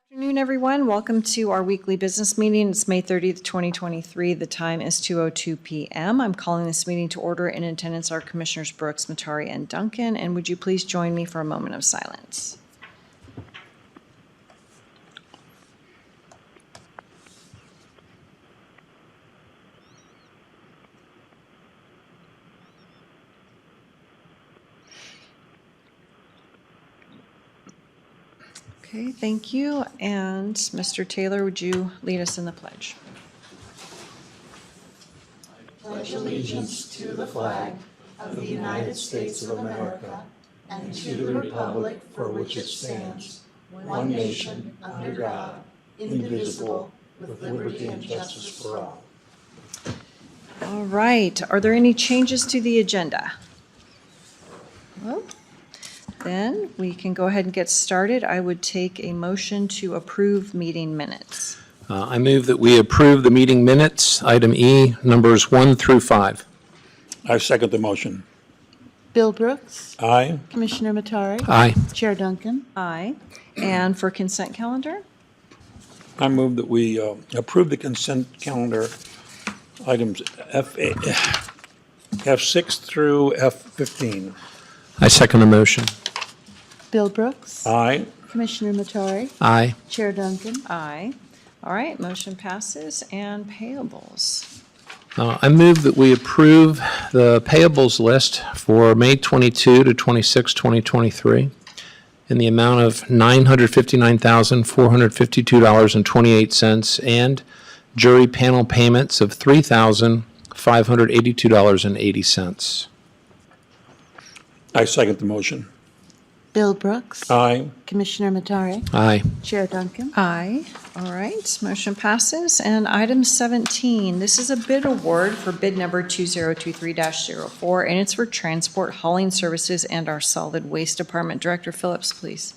Afternoon, everyone. Welcome to our weekly business meeting. It's May 30th, 2023. The time is 2:02 p.m. I'm calling this meeting to order. In attendance are Commissioners Brooks, Matari, and Duncan. And would you please join me for a moment of silence? Okay, thank you. And Mr. Taylor, would you lead us in the pledge? Pledge allegiance to the flag of the United States of America and to the republic for which it stands, one nation, under God, indivisible, with liberty and justice for all. All right. Are there any changes to the agenda? Well, then we can go ahead and get started. I would take a motion to approve meeting minutes. I move that we approve the meeting minutes, item E, numbers 1 through 5. I second the motion. Bill Brooks, Aye. Commissioner Matari, Aye. Chair Duncan. Aye. And for consent calendar? I move that we approve the consent calendar items F6 through F15. I second the motion. Bill Brooks, Aye. Commissioner Matari, Aye. Chair Duncan. Aye. All right, motion passes. And payables. I move that we approve the payables list for May 22 to 26, 2023 in the amount of $959,452.28 and jury panel payments of $3,582.80. I second the motion. Bill Brooks, Aye. Commissioner Matari, Aye. Chair Duncan. Aye. All right, motion passes. And item 17, this is a bid award for bid number 2023-04, and it's for transport hauling services and our solid waste department. Director Phillips, please.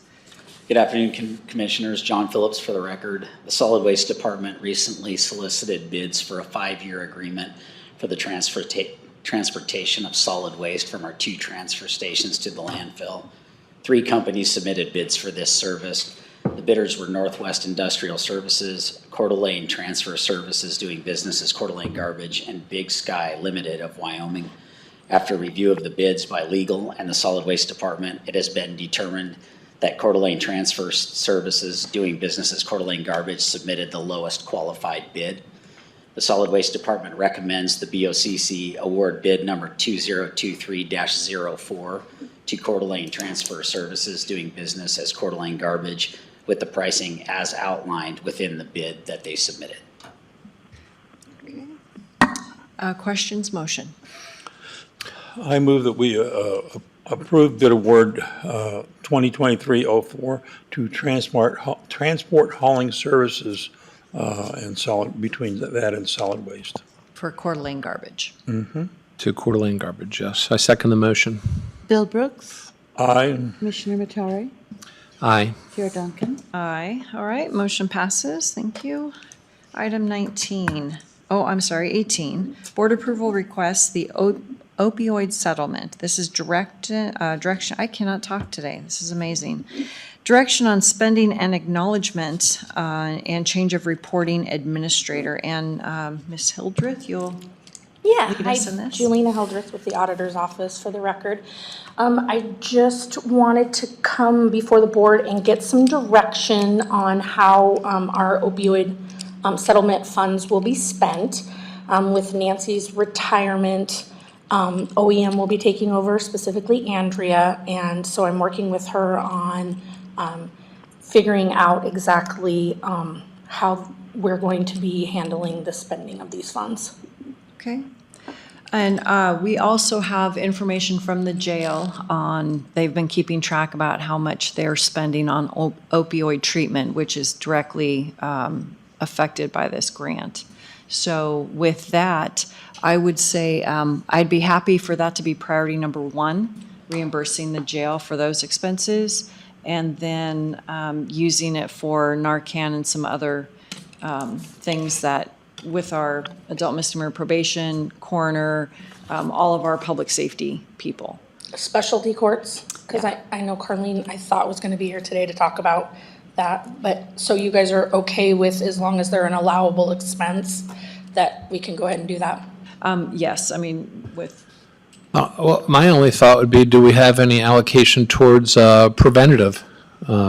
Good afternoon, Commissioners. John Phillips for the record. The Solid Waste Department recently solicited bids for a 5-year agreement for the transportation of solid waste from our 2 transfer stations to the landfill. 3 companies submitted bids for this service. The bidders were Northwest Industrial Services, Coeur d'Alene Transfer Services doing business as Coeur d'Alene Garbage, and Big Sky Limited of Wyoming. After review of the bids by legal and the Solid Waste Department, it has been determined that Coeur d'Alene Transfer Services doing business as Coeur d'Alene Garbage submitted the lowest qualified bid. The Solid Waste Department recommends the BOCC award bid number 2023-04 to Coeur d'Alene Transfer Services doing business as Coeur d'Alene Garbage with the pricing as outlined within the bid that they submitted. Questions, motion. I move that we approve bid award 2023-04 to transport hauling services and between that and solid waste. For Coeur d'Alene Garbage. To Coeur d'Alene Garbage, yes. I second the motion. Bill Brooks, Aye. Commissioner Matari, Aye. Chair Duncan. Aye. All right, motion passes. Thank you. Item 19. Oh, I'm sorry, 18. Board approval requests the opioid settlement. This is direction. I cannot talk today. This is amazing. Direction on spending and acknowledgement and change of reporting administrator. And Ms. Hildreth, you'll lead us in this? Julina Hildreth with the Auditor's Office for the record. I just wanted to come before the board and get some direction on how our opioid settlement funds will be spent. With Nancy's retirement, OEM will be taking over, specifically Andrea, and so I'm working with her on figuring out exactly how we're going to be handling the spending of these funds. Okay. And we also have information from the jail on, they've been keeping track about how much they're spending on opioid treatment, which is directly affected by this grant. So with that, I would say I'd be happy for that to be priority number 1, reimbursing the jail for those expenses, and then using it for Narcan and some other things that with our adult misdemeanor probation, coroner, all of our public safety people. Specialty courts, because I know Carlene, I thought was going to be here today to talk about that, but, so you guys are okay with, as long as they're an allowable expense, that we can go ahead and do that? Yes, I mean, with, Well, my only thought would be, do we have any allocation towards preventative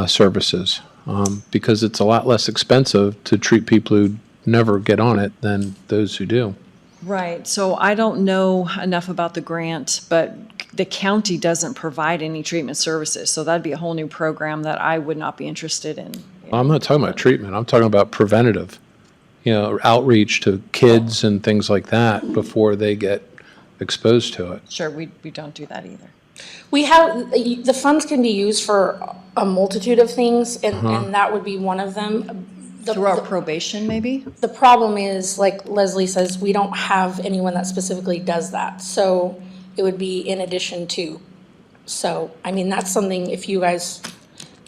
services? Because it's a lot less expensive to treat people who never get on it than those who do. right, so I don't know enough about the grant, but the county doesn't provide any treatment services, so that'd be a whole new program that I would not be interested in. I'm not talking about treatment. I'm talking about preventative, outreach to kids and things like that before they get exposed to it. Sure, we don't do that either. We have, the funds can be used for a multitude of things, and that would be one of them. Through our probation, maybe? The problem is, like Leslie says, we don't have anyone that specifically does that, so it would be in addition to. So, I mean, that's something, if you guys,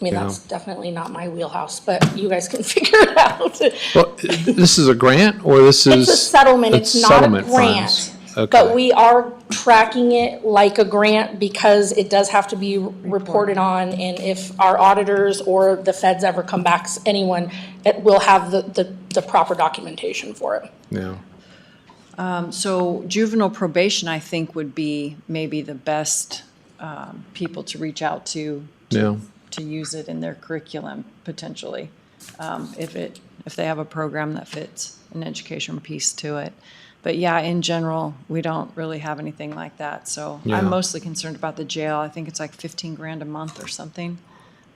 I mean, that's definitely not my wheelhouse, but you guys can figure it out. Well, this is a grant, or this is? It's a settlement, it's not a settlement grant. funds. Okay. But we are tracking it like a grant because it does have to be reported on, and if our auditors or the feds ever come back, anyone, it will have the proper documentation for it. Yeah. So juvenile probation, I think, would be maybe the best people to reach out to Yeah. use it in their curriculum, potentially, if they have a program that fits an education piece to it. But yeah, in general, we don't really have anything like that. So Yeah. I'm mostly concerned about the jail. I think it's like 15 grand a month or something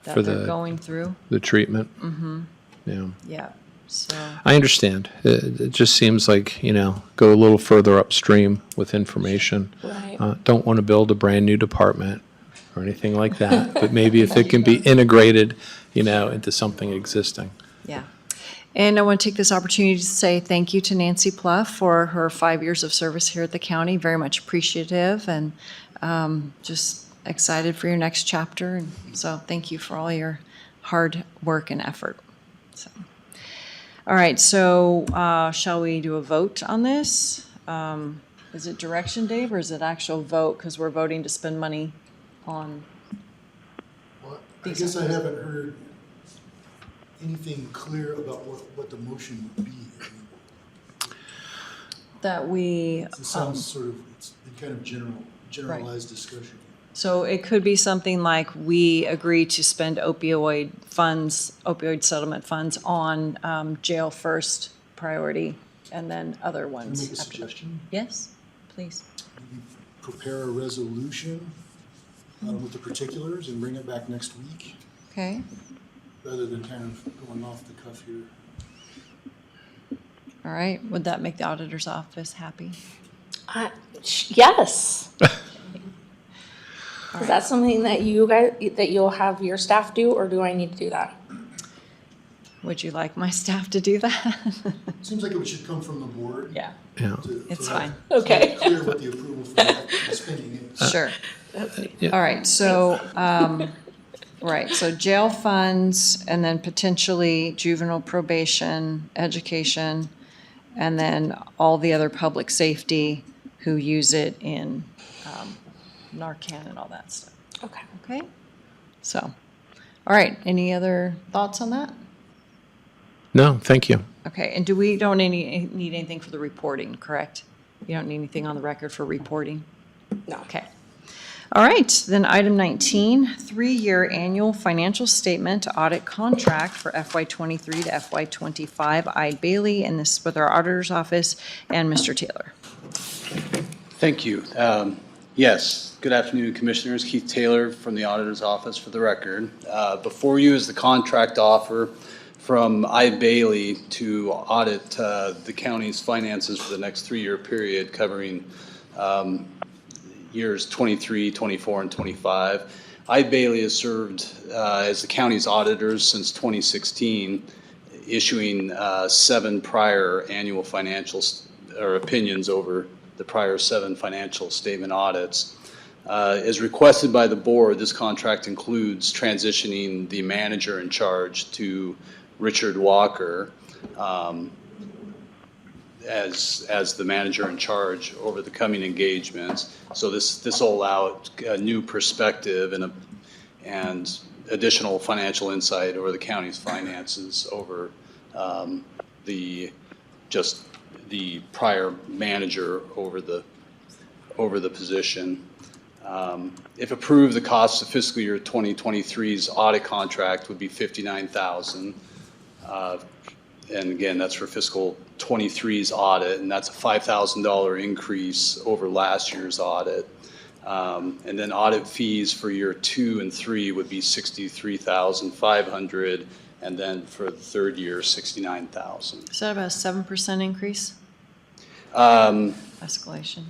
that For they're the- going through. The treatment. Mm-hmm. Yeah. Yeah, so, I understand. It just seems like, go a little further upstream with information. Right. Don't want to build a brand-new department or anything like that, but maybe if it can be integrated, into something existing. yeah. And I want to take this opportunity to say thank you to Nancy Pluff for her 5 years of service here at the county. Very much appreciative, and just excited for your next chapter. And so thank you for all your hard work and effort. So, all right, so shall we do a vote on this? Is it direction, Dave, or is it actual vote? Because we're voting to spend money on, Well, I guess I haven't heard anything clear about what the motion would be. I mean, that we, it sounds sort of, it's been kind of generalized discussion. so it could be something like we agree to spend opioid settlement funds on jail first priority, and then other Can I ones. make a after that. suggestion? Yes, please. Maybe prepare a resolution with the particulars and bring it back next week, Okay, rather than kind of going off the cuff here. all right. Would that make the auditor's office happy? Yes. Is that something that you guys, that you'll have your staff do, or do I need to do that? Would you like my staff to do that? Seems like it should come from the board. Yeah, Yeah. it's So fine. Okay. it's clear what the approval for the spending is. Sure. Yeah. All right, so, right, so jail funds, and then potentially juvenile probation, education, and then all the other public safety who use it in Narcan and all that stuff. Okay. Okay? So, all right, any other thoughts on that? No, thank you. Okay, and we don't need anything for the reporting, correct? You don't need anything on the record for reporting? No. Okay. All right, then item 19, 3-year annual financial statement audit contract for FY '23 to FY '25. I. Bailey, and this is with our auditor's office, and Mr. Taylor. Thank you. Yes, good afternoon, Commissioners. Keith Taylor from the Auditor's Office for the record. Before you is the contract offer from I. Bailey to audit the county's finances for the next 3-year period covering years 23, 24, and 25. I. Bailey has served as the county's auditors since 2016, issuing 7 prior annual financials or opinions over the prior 7 financial statement audits. As requested by the board, this contract includes transitioning the manager in charge to Richard Walker as the manager in charge over the coming engagements. So this will allow a new perspective and additional financial insight over the county's finances over just the prior manager over the position. If approved, the cost of fiscal year 2023's audit contract would be $59,000. And again, that's for fiscal 23's audit, and that's a $5,000 increase over last year's audit. And then audit fees for year 2 and 3 would be $63,500, and then for the third year, $69,000. Is that about a 7% increase? Um, Escalation?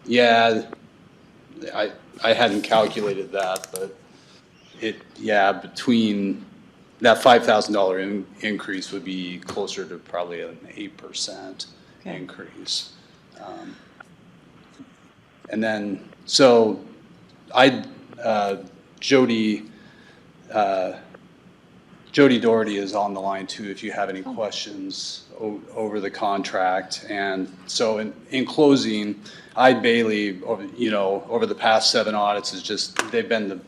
Yeah, I hadn't calculated that, but between that $5,000 increase would be closer to probably an 8% Okay. increase. And then, so Jody Doherty is on the line too, if you have any questions over the contract. And so in closing, Ide Bailey, over the past 7 audits they've been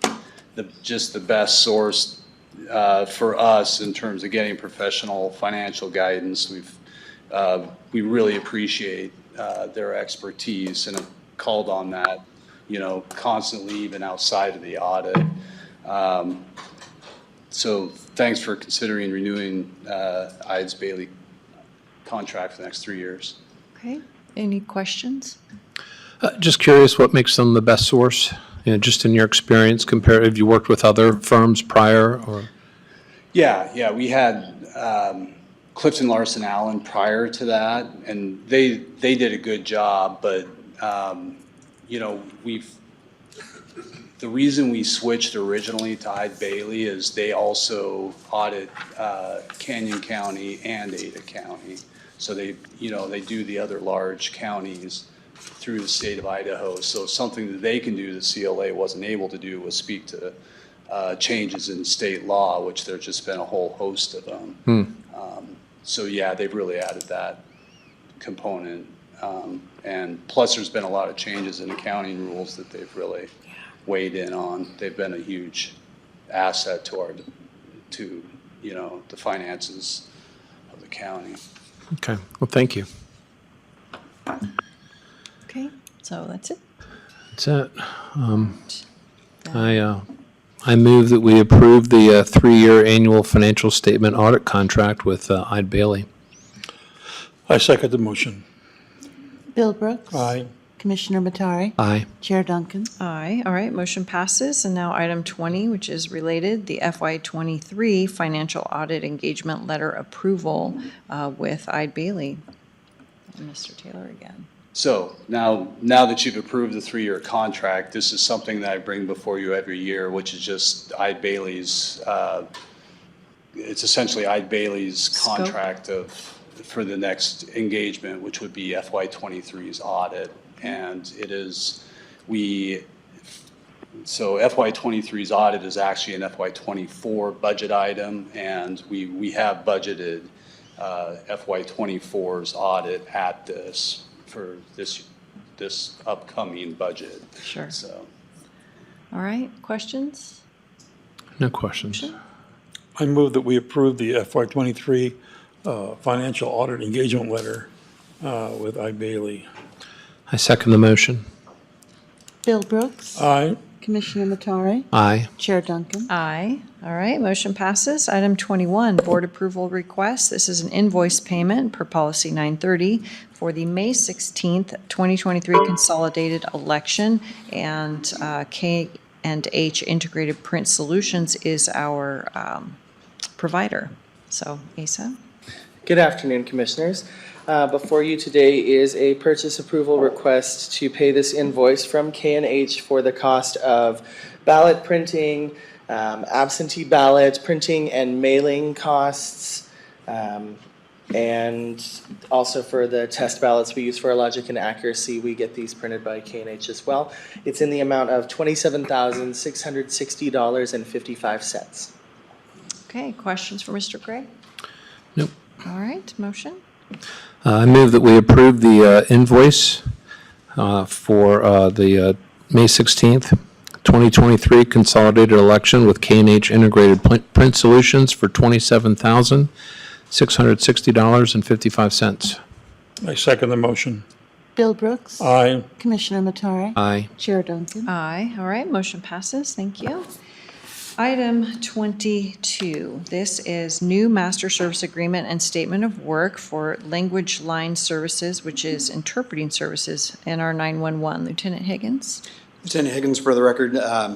the best source for us in terms of getting professional financial guidance. We really appreciate their expertise and have called on that, constantly, even outside of the audit. So thanks for considering renewing Ide Bailey contract for the next 3 years. Okay, any questions? Just curious, what makes them the best source? Just in your experience, have you worked with other firms prior, or? Yeah, we had Clifton Larson Allen prior to that, and they did a good job, but the reason we switched originally to Ide Bailey is they also audit Canyon County and Ada County. So they do the other large counties through the state of Idaho. So something that they can do that CLA wasn't able to do was speak to changes in state law, which there's just been a whole host of them. So yeah, they've really added that component. And plus there's been a lot of changes in accounting rules that they've really weighed in on. They've been a huge asset to the finances of the county. Okay, well, thank you. Okay, so that's it. That's it. I move that we approve the 3-year annual financial statement audit contract with Ide Bailey. I second the motion. Bill Brooks. Aye. Commissioner Matari. Aye. Chair Duncan. Aye, all right, motion passes. And now item 20, which is related, the FY23 financial audit engagement letter approval with Ide Bailey. Mr. Taylor again. So now that you've approved the 3-year contract, this is something that I bring before you every year, which is just Ide Bailey's, it's essentially Ide Bailey's Scope. contract for the next engagement, which would be FY23's audit. And it is, so FY23's audit is actually an FY24 budget item, and we have budgeted FY24's audit at this for this upcoming budget. Sure. So, All right, questions? No questions. I move that we approve the FY23 financial audit engagement letter with Ide Bailey. I second the motion. Bill Brooks. Aye. Commissioner Matari. Aye. Chair Duncan. Aye. All right, motion passes. Item 21, board approval request. This is an invoice payment per policy 930 for the May 16th, 2023 consolidated election, and K&H Integrated Print Solutions is our provider. So, Asa? Good afternoon, Commissioners. Before you today is a purchase approval request to pay this invoice from K&H for the cost of ballot printing, absentee ballot printing and mailing costs, and also for the test ballots we use for our logic and accuracy. We get these printed by K&H as well. It's in the amount of $27,660.55. Okay, questions for Mr. Gray? Nope. All right, motion? I move that we approve the invoice for the May 16th 2023 consolidated election with K&H Integrated Print Solutions for $27,660.55. I second the motion. Bill Brooks. Aye. Commissioner Matari. Aye. Chair Duncan. Aye. All right, motion passes. Thank you. Item 22, this is new master service agreement and statement of work for language line services, which is interpreting services in our 911. Lieutenant Higgins? Lieutenant Higgins, for the record, I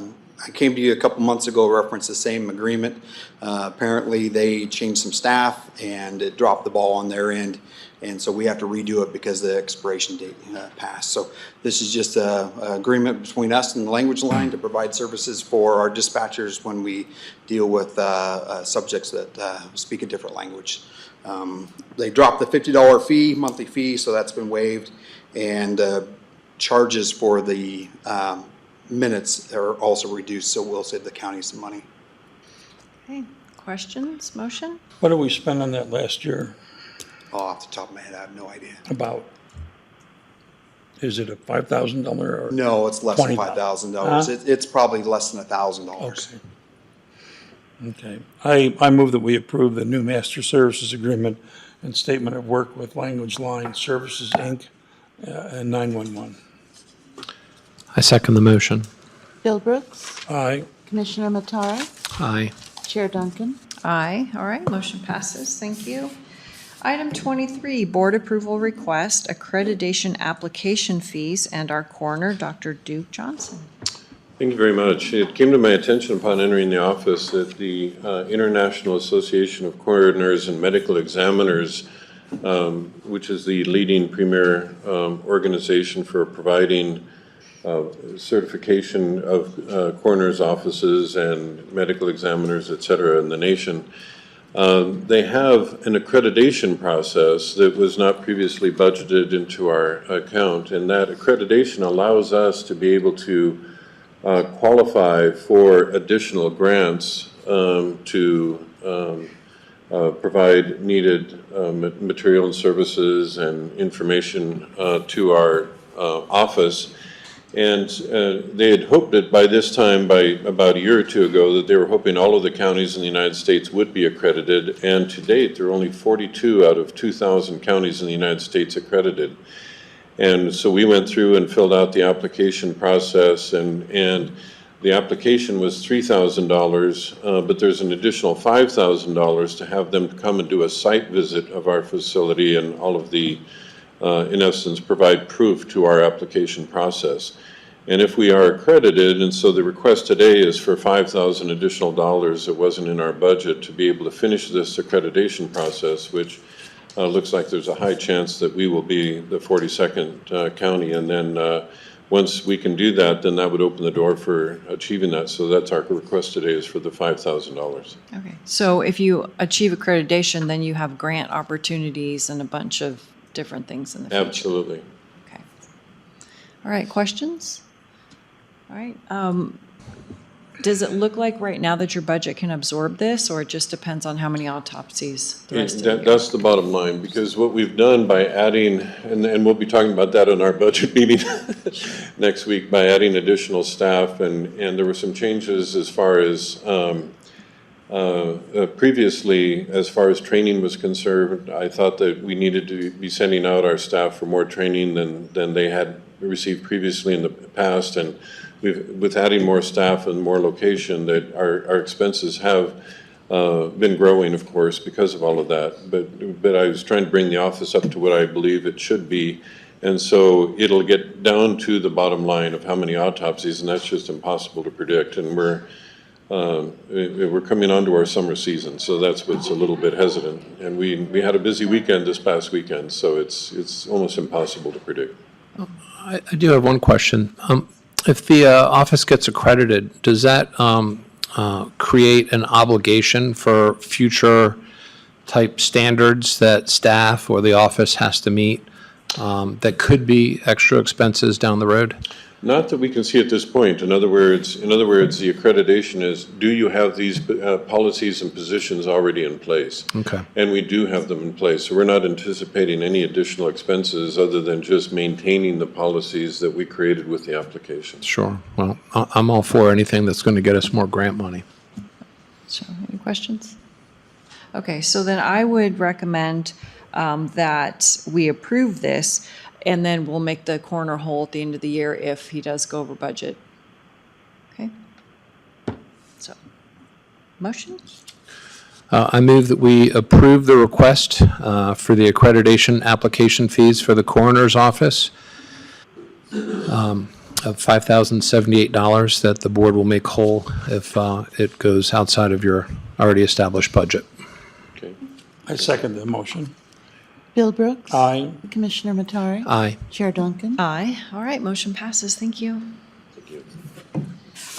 came to you a couple months ago, referenced the same agreement. Apparently, they changed some staff and it dropped the ball on their end, and so we have to redo it because the expiration date passed. So this is just an agreement between us and the language line to provide services for our dispatchers when we deal with subjects that speak a different language. They dropped the $50 fee, monthly fee, so that's been waived, and charges for the minutes are also reduced, so we'll save the county some money. Okay, questions, motion? What did we spend on that last year? Oh, off the top of my head, I have no idea. About? Is it a $5,000 or? No, it's less than $20,000. $5,000. It's probably less than $1,000. Okay. I move that we approve the new master services agreement and statement of work with Language Line Services, Inc. And 911. I second the motion. Bill Brooks. Aye. Commissioner Matari. Aye. Chair Duncan. Aye. All right, motion passes. Thank you. Item 23, board approval request, accreditation application fees, and our coroner, Dr. Duke Johnson. Thank you very much. It came to my attention upon entering the office that the International Association of Coroners and Medical Examiners, which is the leading premier organization for providing certification of coroners' offices and medical examiners, et cetera, in the nation, they have an accreditation process that was not previously budgeted into our account, and that accreditation allows us to be able to qualify for additional grants to provide needed material and services and information to our office. And they had hoped that by this time, by about a year or two ago, that they were hoping all of the counties in the United States would be accredited. And to date, there are only 42 out of 2,000 counties in the United States accredited. And so we went through and filled out the application process, and the application was $3,000, but there's an additional $5,000 to have them come and do a site visit of our facility and all of the, in essence, provide proof to our application process. And if we are accredited, and so the request today is for $5,000 additional dollars that wasn't in our budget to be able to finish this accreditation process, which looks like there's a high chance that we will be the 42nd county. And then once we can do that, then that would open the door for achieving that. So that's our request today, is for the $5,000. Okay, so if you achieve accreditation, then you have grant opportunities and a bunch of different things in the future. Absolutely. Okay. All right, questions? All right. Does it look like right now that your budget can absorb this, or it just depends on how many autopsies the rest of the year? That's the bottom line, because what we've done by adding, and we'll be talking about that in our budget meeting next week, by adding additional staff, and there were some changes as far as previously, as far as training was concerned. I thought that we needed to be sending out our staff for more training than they had received previously in the past, and with adding more staff and more location, that our expenses have been growing, of course, because of all of that. But I was trying to bring the office up to what I believe it should be, and so it'll get down to the bottom line of how many autopsies, and that's just impossible to predict. And we're coming on to our summer season, so that's what's a little bit hesitant. And we had a busy weekend this past weekend, so it's almost impossible to predict. I do have one question. If the office gets accredited, does that create an obligation for future type standards that staff or the office has to meet that could be extra expenses down the road? Not that we can see at this point. In other words, the accreditation is, do you have these policies and positions already in place? Okay. And we do have them in place, so we're not anticipating any additional expenses other than just maintaining the policies that we created with the application. Sure. Well, I'm all for anything that's going to get us more grant money. So, any questions? Okay, so then I would recommend that we approve this, and then we'll make the coroner whole at the end of the year if he does go over budget. Okay? So, motion? I move that we approve the request for the accreditation application fees for the coroner's office of $5,078 that the board will make whole if it goes outside of your already established budget. Okay. I second the motion. Bill Brooks. Aye. Commissioner Matari. Aye. Chair Duncan. Aye. All right, motion passes. Thank you.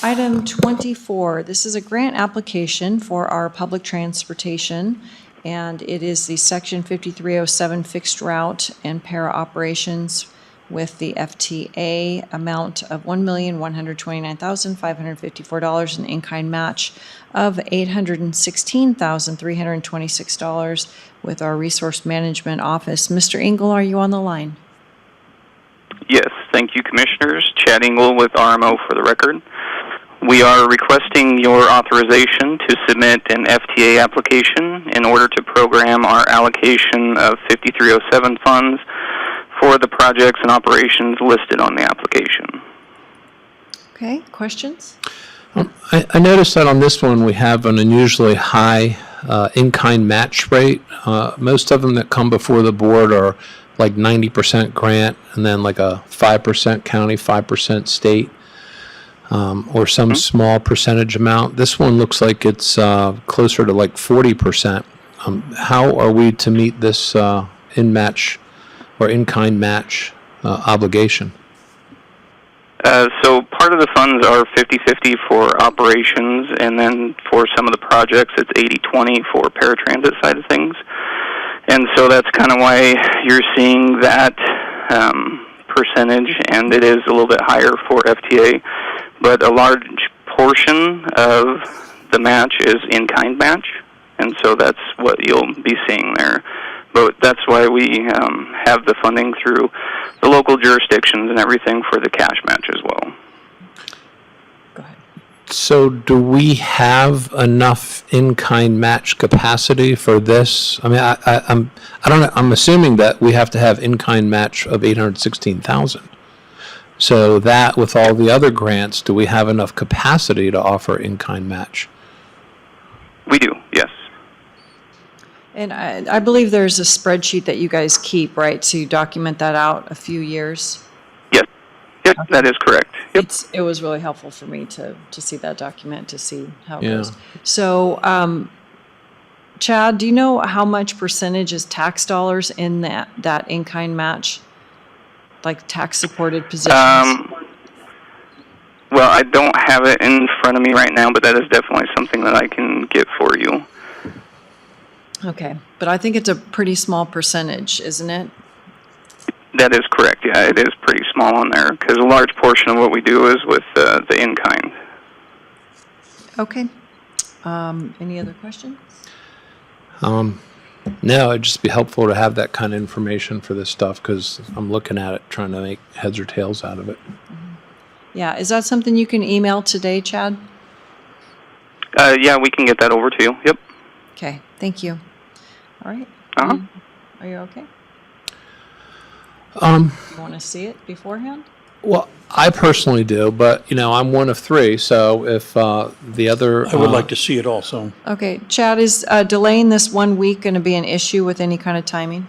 Item 24, this is a grant application for our public transportation, and it is the Section 5307 fixed route and para operations with the FTA amount of $1,129,554 and in-kind match of $816,326 with our resource management office. Mr. Engel, are you on the line? Yes, thank you, Commissioners. Chad Engel with RMO for the record. We are requesting your authorization to submit an FTA application in order to program our allocation of 5307 funds for the projects and operations listed on the application. Okay, questions? I noticed that on this one, we have an unusually high in-kind match rate. Most of them that come before the board are like 90% grant and then like a 5% county, 5% state, or some small percentage amount. This one looks like it's closer to like 40%. How are we to meet this in-match or in-kind match obligation? So part of the funds are 50-50 for operations, and then for some of the projects it's 80-20 for paratransit side of things. And so that's kind of why you're seeing that percentage, and it is a little bit higher for FTA. But a large portion of the match is in-kind match, and so that's what you'll be seeing there. But that's why we have the funding through the local jurisdictions and everything for the cash match as well. Go ahead. So do we have enough in-kind match capacity for this? I mean, I don't know. I'm assuming that we have to have in-kind match of $816,000. So that with all the other grants, do we have enough capacity to offer in-kind match? We do, yes. And I believe there's a spreadsheet that you guys keep, right, to document that out a few years? Yes, yep, that is correct. Yep. It was really helpful for me to see that document, to see how it Yeah. goes. So, Chad, do you know how much percentage is tax dollars in that in-kind match? Like tax-supported positions? Well, I don't have it in front of me right now, but that is definitely something that I can get for you. Okay, but I think it's a pretty small percentage, isn't it? That is correct. Yeah, it is pretty small on there because a large portion of what we do is with the in-kind. Okay. Any other questions? No, it'd just be helpful to have that kind of information for this stuff because I'm looking at it, trying to make heads or tails out of it. Yeah, is that something you can email today, Chad? Yeah, we can get that over to you. Yep. Okay, thank you. All right. Uh-huh. Are you okay? Um, You want to see it beforehand? Well, I personally do, but, I'm one of three, so if the other... I would like to see it also. Okay, Chad, is delaying this 1 week going to be an issue with any kind of timing?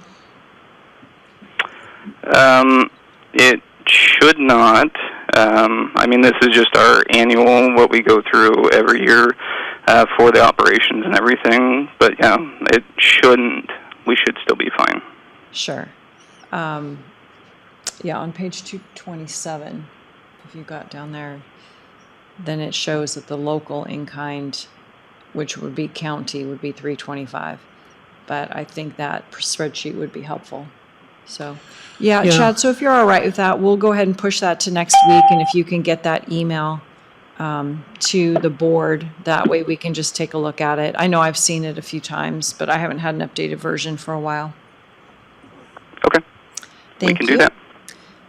It should not. This is just our annual, what we go through every year for the operations and everything. But yeah, it shouldn't. We should still be fine. Sure. Yeah, on page 227, if you got down there, then it shows that the local in-kind, which would be county, would be $325. But I think that spreadsheet would be helpful. So, yeah, Yeah. Chad, so if you're all right with that, we'll go ahead and push that to next week, and if you can get that email to the board, that way we can just take a look at it. I know I've seen it a few times, but I haven't had an updated version for a while. Okay. Thank can you. do that.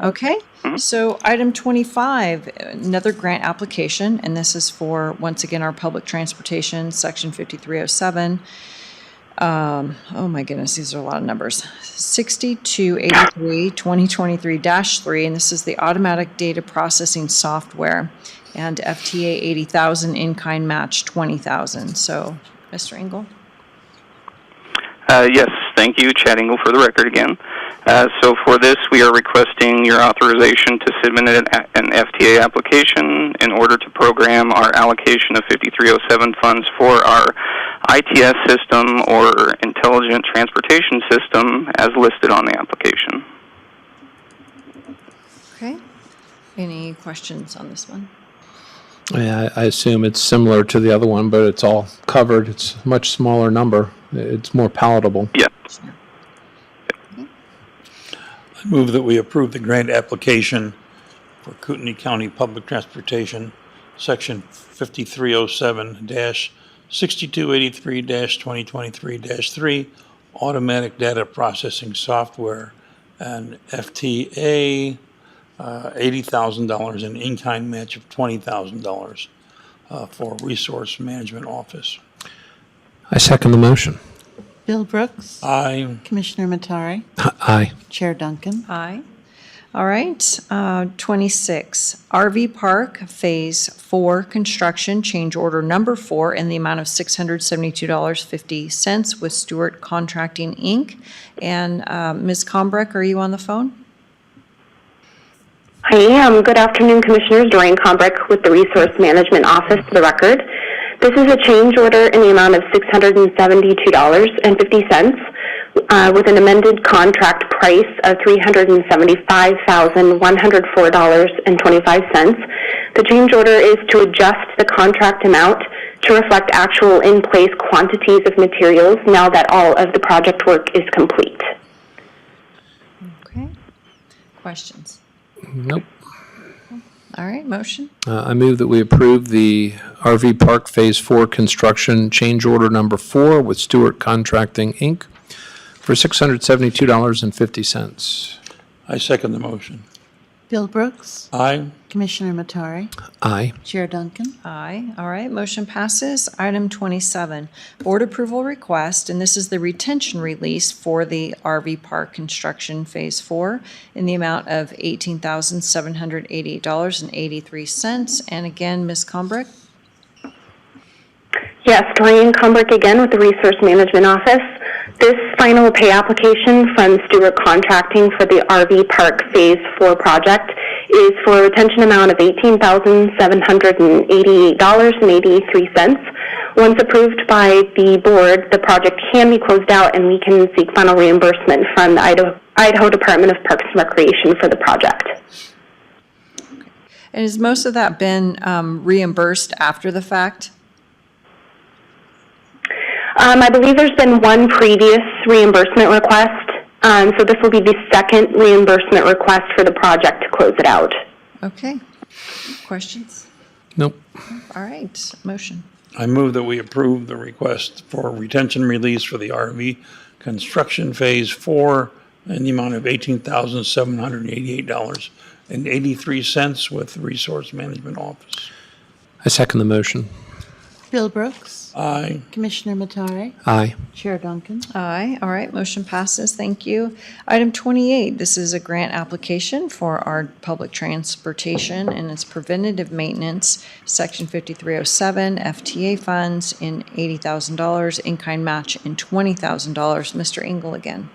Okay, so item 25, another grant application, and this is for, once again, our public transportation, section 5307. Oh my goodness, these are a lot of numbers. 6283, 2023-3, and this is the automatic data processing software, and FTA 80,000, in-kind match 20,000. So, Mr. Engel? Yes, thank you, Chad Engel, for the record again. So for this, we are requesting your authorization to submit an FTA application in order to program our allocation of 5307 funds for our ITS system or Intelligent Transportation System as listed on the application. Okay. Any questions on this one? Yeah, I assume it's similar to the other one, but it's all covered. It's a much smaller number. It's more palatable. Yeah. I move that we approve the grant application for Kootenai County Public Transportation, Section 5307-6283-2023-3, Automatic Data Processing Software, and FTA $80,000 and in-kind match of $20,000 for Resource Management Office. I second the motion. Bill Brooks. Aye. Commissioner Matari. Aye. Chair Duncan. Aye. All right, 26, RV Park Phase 4 construction, change order number 4 in the amount of $672.50 with Stewart Contracting, Inc. And Ms. Combrick, are you on the phone? I am. Good afternoon, Commissioners. Doreen Combrick with the Resource Management Office, for the record. This is a change order in the amount of $672.50 with an amended contract price of $375,104.25. The change order is to adjust the contract amount to reflect actual in-place quantities of materials now that all of the project work is complete. Okay. Questions? Nope. All right, motion. I move that we approve the RV Park Phase 4 construction change order number 4 with Stewart Contracting, Inc. for $672.50. I second the motion. Bill Brooks. Aye. Commissioner Matari. Aye. Chair Duncan. Aye. All right, motion passes. Item 27, board approval request, and this is the retention release for the RV Park construction Phase 4 in the amount of $18,788.83. And again, Ms. Combrick? Yes, Doreen Combrick again with the Resource Management Office. This final pay application from Stewart Contracting for the RV Park Phase 4 project is for a retention amount of $18,788.83. Once approved by the board, the project can be closed out and we can seek final reimbursement from the Idaho Department of Parks and Recreation for the project. And has most of that been reimbursed after the fact? I believe there's been one previous reimbursement request, so this will be the second reimbursement request for the project to close it out. Okay. Questions? Nope. All right, motion. I move that we approve the request for retention release for the RV construction Phase 4 in the amount of $18,788.83 with the Resource Management Office. I second the motion. Bill Brooks. Aye. Commissioner Matari. Aye. Chair Duncan. Aye. All right, motion passes. Thank you. Item 28, this is a grant application for our public transportation and its preventative maintenance, Section 5307, FTA funds in $80,000, in-kind match in $20,000. Mr. Engel again.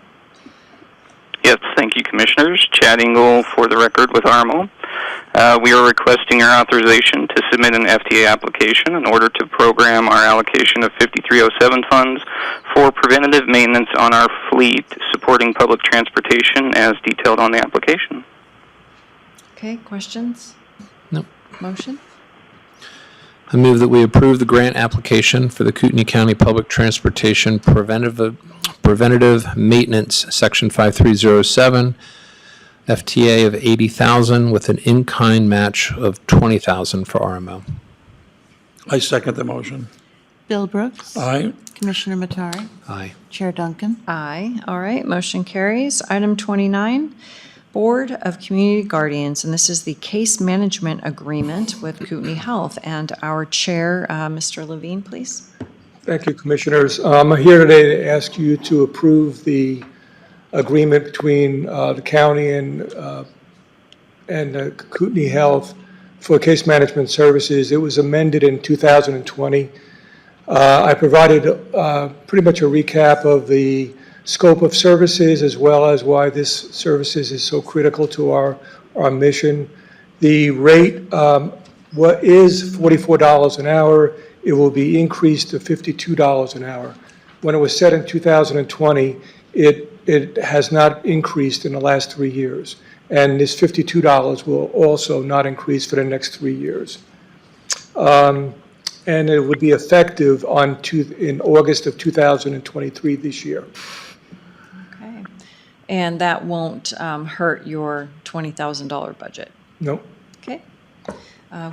Yes, thank you, Commissioners. Chad Engel for the record with RMO. We are requesting your authorization to submit an FTA application in order to program our allocation of 5307 funds for preventative maintenance on our fleet supporting public transportation as detailed on the application. Okay, questions? Nope. Motion? I move that we approve the grant application for the Kootenai County Public Transportation Preventative Maintenance, Section 5307, FTA of $80,000 with an in-kind match of $20,000 for RMO. I second the motion. Bill Brooks. Aye. Commissioner Matari. Aye. Chair Duncan. Aye. All right, motion carries. Item 29, Board of Community Guardians, and this is the case management agreement with Kootenai Health. And our chair, Mr. Levine, please. Thank you, Commissioners. I'm here today to ask you to approve the agreement between the county and Kootenai Health for case management services. It was amended in 2020. I provided pretty much a recap of the scope of services as well as why this services is so critical to our mission. The rate what is $44 an hour. It will be increased to $52 an hour. When it was set in 2020, it has not increased in the last 3 years. And this $52 will also not increase for the next 3 years. And it would be effective in August of 2023 this year. Okay. And that won't hurt your $20,000 budget? No. Okay.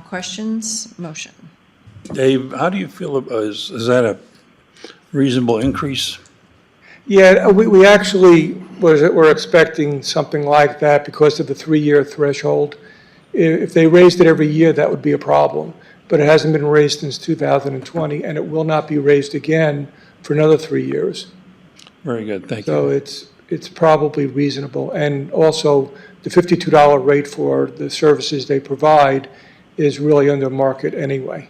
Questions? Motion. Dave, how do you feel about, is that a reasonable increase? Yeah, we actually were expecting something like that because of the 3-year threshold. If they raised it every year, that would be a problem. But it hasn't been raised since 2020, and it will not be raised again for another 3 years. Very good, thank you. So it's probably reasonable. And also, the $52 rate for the services they provide is really under market anyway.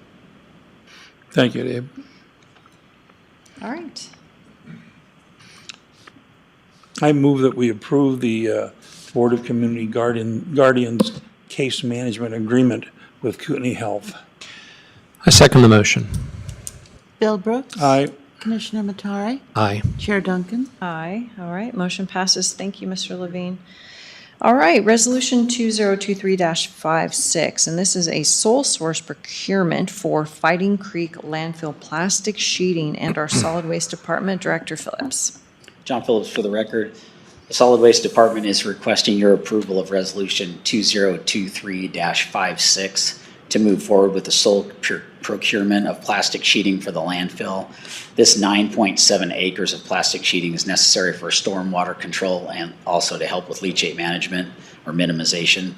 Thank you, Dave. All right. I move that we approve the Board of Community Guardians Case Management Agreement with Kootenai Health. I second the motion. Bill Brooks. Aye. Commissioner Matari. Aye. Chair Duncan. Aye. All right, motion passes. Thank you, Mr. Levine. All right, Resolution 2023-56, and this is a sole source procurement for Fighting Creek landfill plastic sheeting and our Solid Waste Department. Director Phillips. John Phillips for the record. The Solid Waste Department is requesting your approval of Resolution 2023-56 to move forward with the sole procurement of plastic sheeting for the landfill. This 9.7 acres of plastic sheeting is necessary for stormwater control and also to help with leachate management or minimization.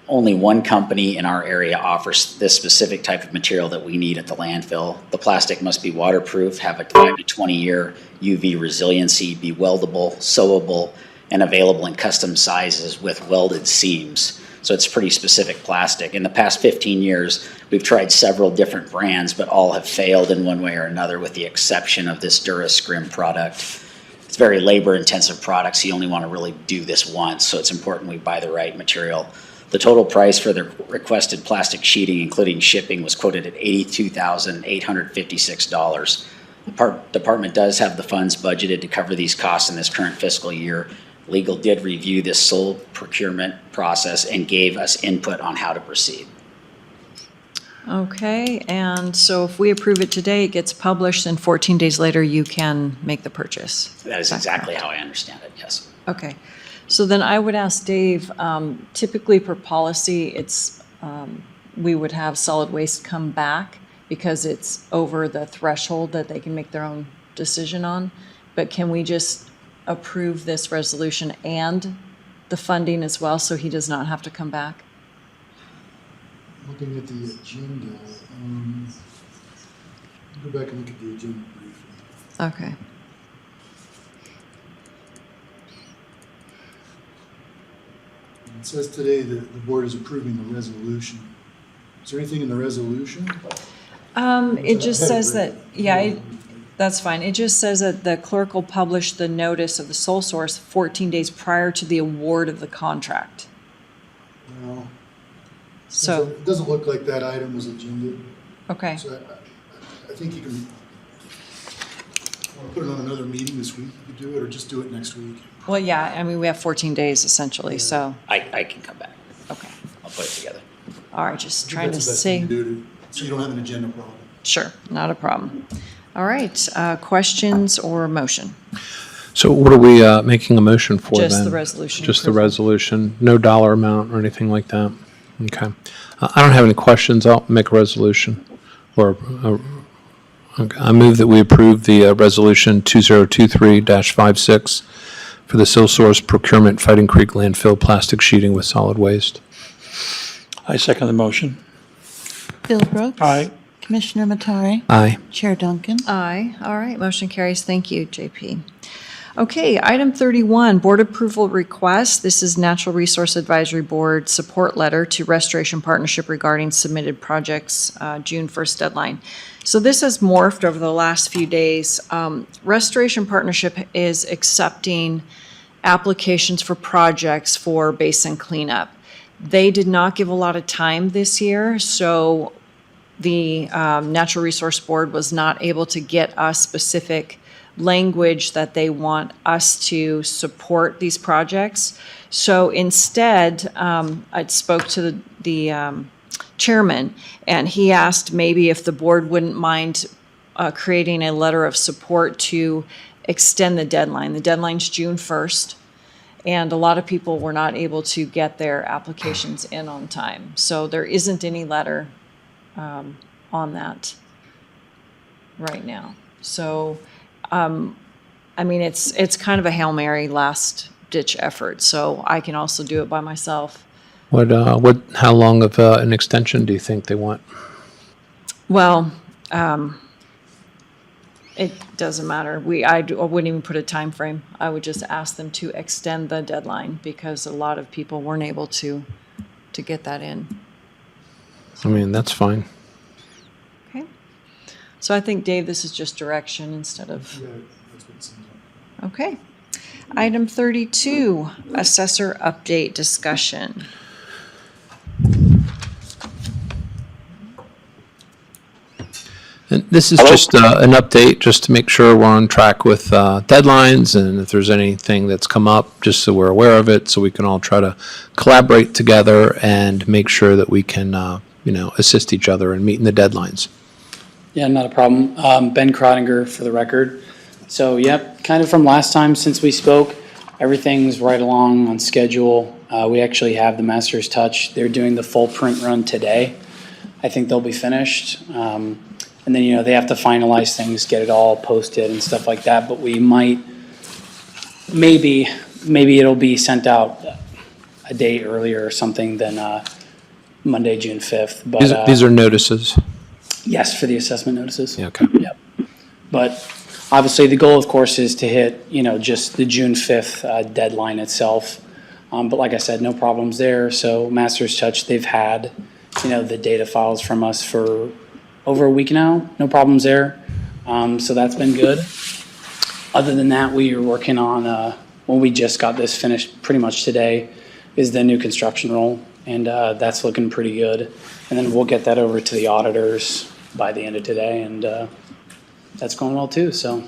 Only one company in our area offers this specific type of material that we need at the landfill. The plastic must be waterproof, have a 5 to 20 year UV resiliency, be weldable, sewable, and available in custom sizes with welded seams. So it's pretty specific plastic. In the past 15 years, we've tried several different brands, but all have failed in one way or another with the exception of this DuraScrim product. It's very labor-intensive product, so you only want to really do this once, so it's important we buy the right material. The total price for the requested plastic sheeting, including shipping, was quoted at $82,856. The department does have the funds budgeted to cover these costs in this current fiscal year. Legal did review this sole procurement process and gave us input on how to proceed. Okay, and so if we approve it today, it gets published, and 14 days later, you can make the purchase. That is exactly how I understand it, yes. Okay, so then I would ask Dave, typically per policy, it's, we would have solid waste come back because it's over the threshold that they can make their own decision on. But can we just approve this resolution and the funding as well, so he does not have to come back? Looking at the agenda, go back and look at the agenda briefly. Okay. It says today that the board is approving the resolution. Is there anything in the resolution? It just says that, yeah, that's fine. It just says that the clerk will publish the notice of the sole source 14 days prior to the award of the contract. No. So, It doesn't look like that item was agendaed. okay, So I think you can, want to put it on another meeting this week, you could do it, or just do it next week. well, yeah, I mean, we have 14 days essentially, so, I can come back. okay. I'll put it together. All right, just I think trying to that's the best thing see. to do So you don't have an agenda problem. Sure, not a problem. All right, questions or motion? So what are we making a motion for then? Just the resolution Just the approval. resolution, no dollar amount or anything like that? Okay. I don't have any questions. I'll make a resolution. Or, okay. I move that we approve the resolution 2023-56 for the Sill Source Procurement Fighting Creek Landfill Plastic Sheeting with Solid Waste. I second the motion. Bill Brooks. Aye. Commissioner Matari. Aye. Chair Duncan. Aye. All right, motion carries. Thank you, JP. Okay, item 31, board approval request. This is Natural Resource Advisory Board support letter to Restoration Partnership regarding submitted projects, June 1st deadline. So this has morphed over the last few days. Restoration Partnership is accepting applications for projects for basin cleanup. They did not give a lot of time this year, so the Natural Resource Board was not able to get us specific language that they want us to support these projects. So instead, I spoke to the chairman, and he asked maybe if the board wouldn't mind creating a letter of support to extend the deadline. The deadline's June 1st, and a lot of people were not able to get their applications in on time. So there isn't any letter on that right now. So, I mean, it's kind of a Hail Mary last ditch effort, so I can also do it by myself. How long of an extension do you think they want? Well, it doesn't matter. I wouldn't even put a time frame. I would just ask them to extend the deadline because a lot of people weren't able to get that in. I mean, that's fine. Okay. So I think, Dave, this is just direction instead of. Yeah, that's what it seems like. Okay. Item 32, assessor update discussion. And this is just an update, just to make sure we're on track with deadlines, and if there's anything that's come up, just so we're aware of it, so we can all try to collaborate together and make sure that we can, assist each other in meeting the deadlines. Yeah, not a problem. Ben Crottinger for the record. So, yep, kind of from last time since we spoke, everything's right along on schedule. We actually have the master's touch. They're doing the full print run today. I think they'll be finished. And then, they have to finalize things, get it all posted and stuff like that. But we might, maybe it'll be sent out a day earlier or something than Monday, June 5th. But These are notices. yes, for the assessment notices. Yeah, okay. Yep. But obviously, the goal, of course, is to hit, just the June 5th deadline itself. But like I said, no problems there. So Master's Touch, they've had, the data files from us for over a week now. No problems there. So that's been good. Other than that, we are working on, we just got this finished pretty much today, is the new construction roll. And that's looking pretty good. And then we'll get that over to the auditors by the end of today. And that's going well too. So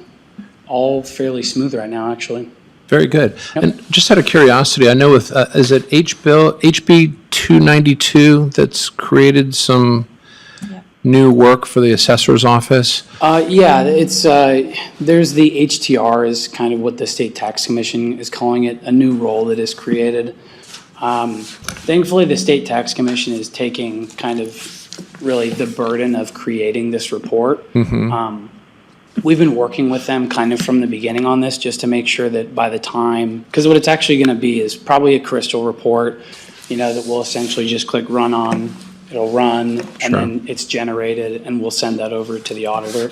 all fairly smooth right now, actually. Very good. Yep. And just out of curiosity, I know with, is it HB 292 that's created some new work for the assessor's office? Yeah, it's there's the HTR is kind of what the State Tax Commission is calling it, a new role that is created. Thankfully, the State Tax Commission is taking kind of really the burden of creating this report. We've been working with them kind of from the beginning on this just to make sure that by the time, because what it's actually going to be is probably a crystal report, that we'll essentially just click run on. It'll run, and then it's generated, and we'll send that over to the auditor.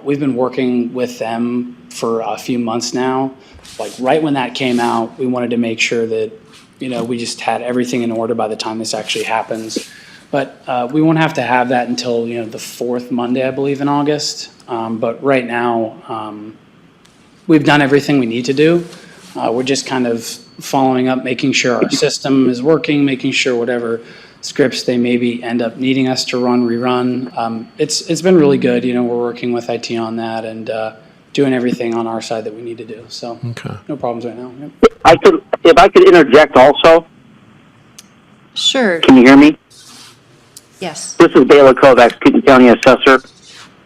We've been working with them for a few months now. Like right when that came out, we wanted to make sure that, we just had everything in order by the time this actually happens. But we won't have to have that until, the fourth Monday, I believe, in August. But right now, we've done everything we need to do. We're just kind of following up, making sure our system is working, making sure whatever scripts they maybe end up needing us to rerun. It's been really good. We're working with IT on that and doing everything on our side that we need to do. So no problems right now. Yep. If I could interject also. Sure. Can you hear me? Yes. This is Bela Kovacs, Kootenai County Assessor.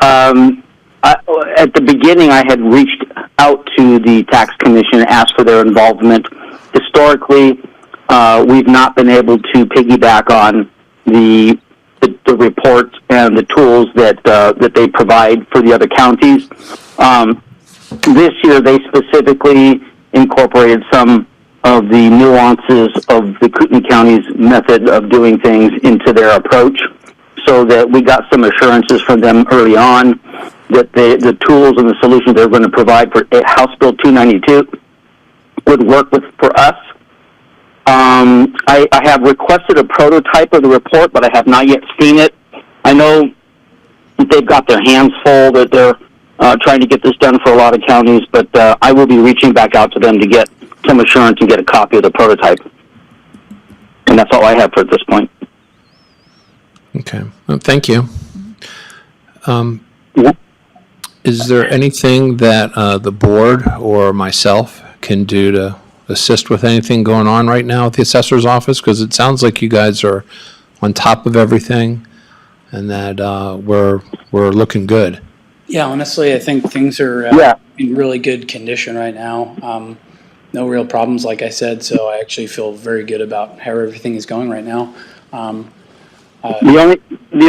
At the beginning, I had reached out to the Tax Commission and asked for their involvement. Historically, we've not been able to piggyback on the reports and the tools that they provide for the other counties. This year, they specifically incorporated some of the nuances of the Kootenai County's method of doing things into their approach, so that we got some assurances from them early on that the tools and the solutions they're going to provide for House Bill 292 would work for us. I have requested a prototype of the report, but I have not yet seen it. I know that they've got their hands full, that they're trying to get this done for a lot of counties, but I will be reaching back out to them to get some assurance and get a copy of the prototype. And that's all I have for at this point. Okay, well, thank you. Is there anything that the board or myself can do to assist with anything going on right now at the assessor's office? Because it sounds like you guys are on top of everything and that we're looking good. Yeah, honestly, I think things are in really good condition right now. No real problems, like I said, so I actually feel very good about how everything is going right now. The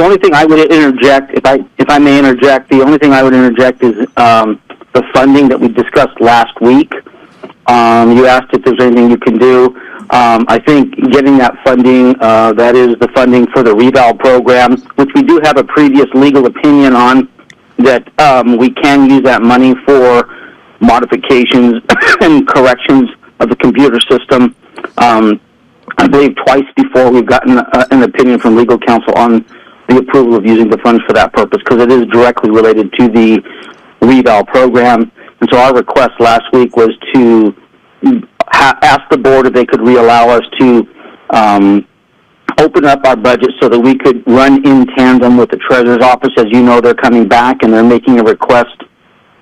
only thing I would interject, if I may interject, the only thing I would interject is the funding that we discussed last week. You asked if there's anything you can do. I think getting that funding, that is the funding for the reval program, which we do have a previous legal opinion on, that we can use that money for modifications and corrections of the computer system. I believe twice before we've gotten an opinion from legal counsel on the approval of using the funds for that purpose, because it is directly related to the reval program. And so our request last week was to ask the board if they could reallow us to open up our budget so that we could run in tandem with the Treasurer's Office. As you know, they're coming back and they're making a request,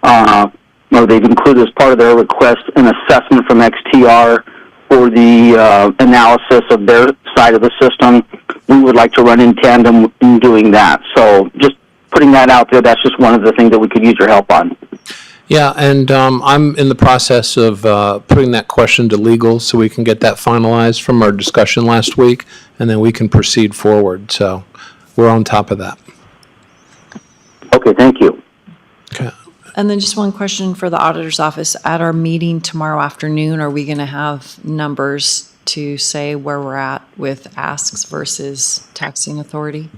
or they've included as part of their request an assessment from XTR for the analysis of their side of the system. We would like to run in tandem in doing that. So just putting that out there, that's just one of the things that we could use your help on. Yeah, and I'm in the process of putting that question to legal so we can get that finalized from our discussion last week, and then we can proceed forward. So we're on top of that. Okay, thank you. Okay. And then just one question for the auditor's office. At our meeting tomorrow afternoon, are we going to have numbers to say where we're at with asks versus taxing authority?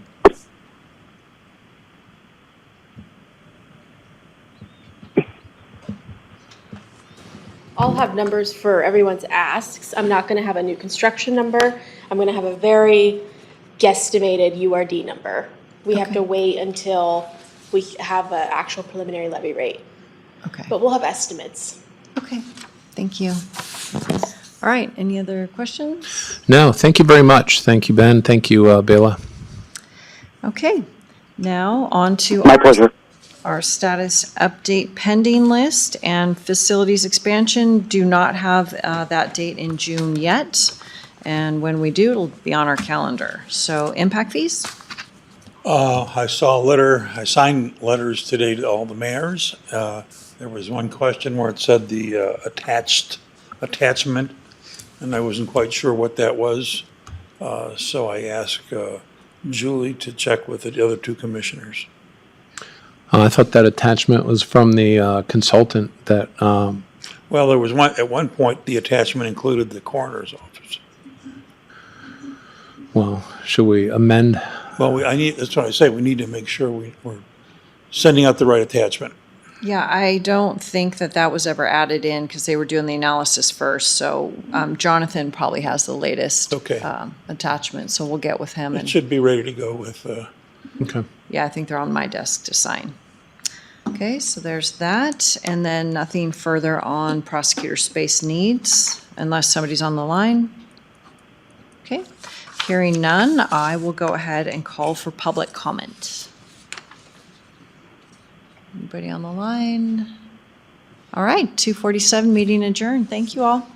I'll have numbers for everyone's asks. I'm not going to have a new construction number. I'm going to have a very guesstimated URD number. We have to wait until we have an actual preliminary levy rate. Okay. But we'll have estimates. Okay, thank you. All right, any other questions? No, thank you very much. Thank you, Ben. Thank you, Bela. Okay, now on to My pleasure. Our status update pending list and facilities expansion. Do not have that date in June yet. And when we do, it'll be on our calendar. So impact fees? I saw a letter, I signed letters today to all the mayors. There was one question where it said the attachment, and I wasn't quite sure what that was. So I asked Julie to check with the other two commissioners. I thought that attachment was from the consultant that, Well, there was one, at one point, the attachment included the coroner's office. well, should we amend? Well, that's what I say, we need to make sure we're sending out the right attachment. Yeah, I don't think that was ever added in because they were doing the analysis first. So Jonathan probably has the latest attachment, so we'll get with him. It And should be ready to go with, Okay. yeah, I think they're on my desk to sign. Okay, so there's that. And then nothing further on prosecutor space needs unless somebody's on the line. Okay, hearing none, I will go ahead and call for public comment. Anybody on the line? All right, 2:47, meeting adjourned. Thank you all.